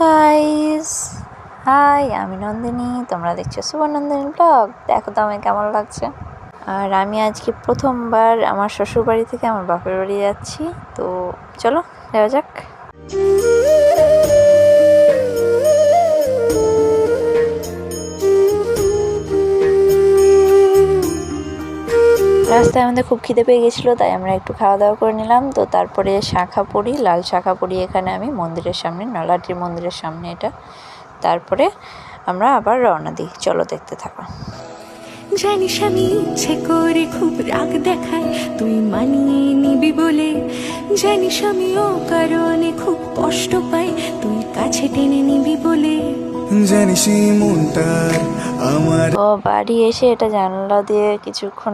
Guys, high, আমি নন্দিনী। তোমরা দেখছো শুভ নন্দিনী ব্লগ। দেখো তো আমায় কেমন লাগছে। আর আমি আজকে প্রথমবার আমার শ্বশুর বাড়ি থেকে আমার বাপের বাড়ি যাচ্ছি। তো চলো যাওয়া যাক। রাস্তায় আমাদের খুব খিদে পেয়ে গেছিলো, তাই আমরা একটু খাওয়া দাওয়া করে নিলাম। তো তারপরে শাঁখাপুরি, লাল শাঁখাপুরি এখানে আমি মন্দিরের সামনে, নলাটির মন্দিরের সামনে এটা। তারপরে আমরা আবার রওনা দিই। চলো দেখতে থাকো। জানিস আমি ইচ্ছে করে খুব রাগ দেখাই তুই মানিয়ে নিবি বলে, জানিস আমি ও কারণে খুব কষ্ট পাই তুই কাছে টেনে নিবি বলে, জানিস মনটার আমার। ও বাড়ি এসে এটা জানলা দিয়ে কিছুক্ষণ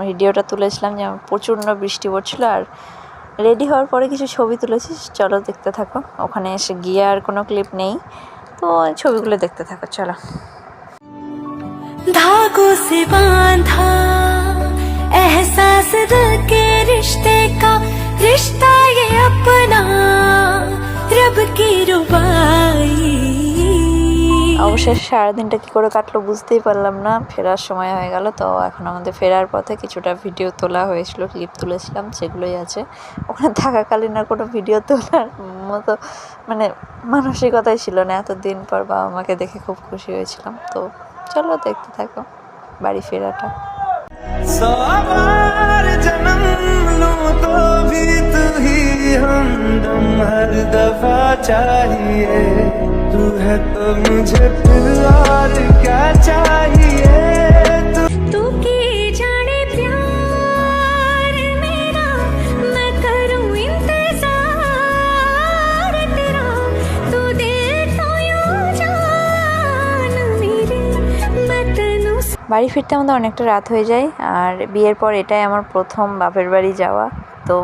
ভিডিওটা তুলেছিলাম, যেমন প্রচণ্ড বৃষ্টি পড়ছিল। আর রেডি হওয়ার পরে কিছু ছবি তুলেছি, চলো দেখতে থাকো। ওখানে এসে গিয়ে আর কোনো ক্লিপ নেই, তো ছবিগুলো দেখতে থাকো চলো। धागों से बांधा एहसास दिल के रिश्ते का, रिश्ता ये अपना रब की रुबाई। অবশেষে সারাদিনটা কী করে কাটলো বুঝতেই পারলাম না। ফেরার সময় হয়ে গেল। তো এখন আমাদের ফেরার পথে কিছুটা ভিডিও তোলা হয়েছিল, ক্লিপ তুলেছিলাম, সেগুলোই আছে। ওখানে থাকাকালীন আর কোনো ভিডিও তোলার মতো মানসিকতাই ছিল না। এতদিন পর বাবা মাকে দেখে খুব খুশি হয়েছিলাম। তো চলো দেখতে থাকো বাড়ি ফেরাটা। जन्म लूं तो भी तू ही हमदम हर दफा चाहिए, तू है तो मुझे फिर और क्या चाहिए। तू की जाने प्यार मेरा, मैं करूं इंतजार तेरा, तू दिल तो यूं जान मेरे, मैं तेनू। বাড়ি ফিরতে আমাদের অনেকটা রাত হয়ে যায়। আর বিয়ের পর এটাই আমার প্রথম বাপের বাড়ি যাওয়া। তো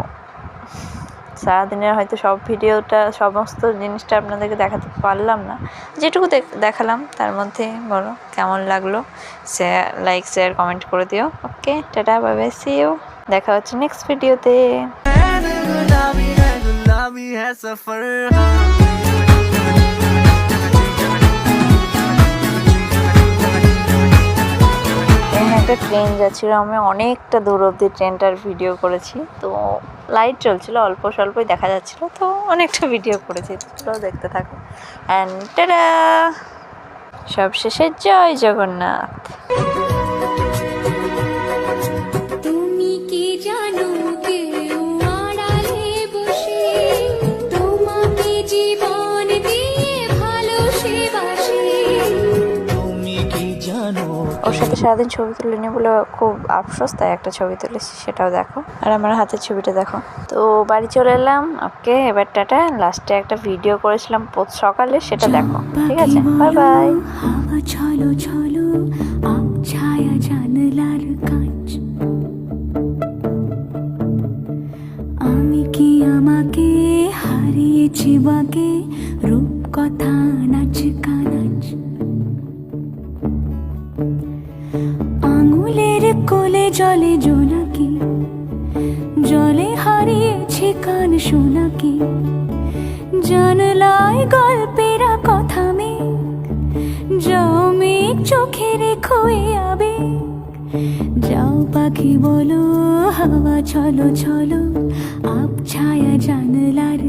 সারাদিনের হয়তো সমস্ত জিনিসটা আপনাদেরকে দেখাতে পারলাম না, যেটুকু দেখালাম তার মধ্যে বলো কেমন লাগলো। লাইক শেয়ার কমেন্ট করে দিও। Okay, tata, bye bye, see you. দেখা হচ্ছে নেক্সট ভিডিওতে। একটা ট্রেন যাচ্ছিল, আমি অনেকটা দূর অবধি ট্রেনটার ভিডিও করেছি। তো লাইট চলছিল, অল্প স্বল্পই দেখা যাচ্ছিল, তো অনেকটা ভিডিও করেছি। তো দেখতে থাকো। অ্যান্ড টাটা, সব শেষে জয় জগন্নাথ। তুমি কি জানো কেউ আড়ালে বসে তোমাকে জীবন দিয়ে ভালোবাসে, তুমি কি জানো ওর সাথে সারাদিন ছবি তুলে নি বলে খুব আফসোস, তাই একটা ছবি তুলেছি, সেটাও দেখো। আর আমার হাতের ছবিটা দেখো। তো বাড়ি চলে এলাম। ওকে, এবার টাটা। লাস্টে একটা ভিডিও করেছিলাম সকালে, সেটা দেখো। ঠিক আছে, বাই বাই। হাওয়া ছলো ছলো আব ছায়া জানলার কাঁচ, আমি কি আমাকে হারিয়েছি বাকে রূপ কথা নাচ কানাচ, আঙুলের কোলে জলে জোনাকি, জলে হারিয়েছি কান শোনাকি, জানলায় গল্পেরা কথা মেঘ, যাও মেঘ চোখে রেখো এ আবেগ, যাও পাখি বলো হাওয়া ছলো ছলো আব ছায়া জানলার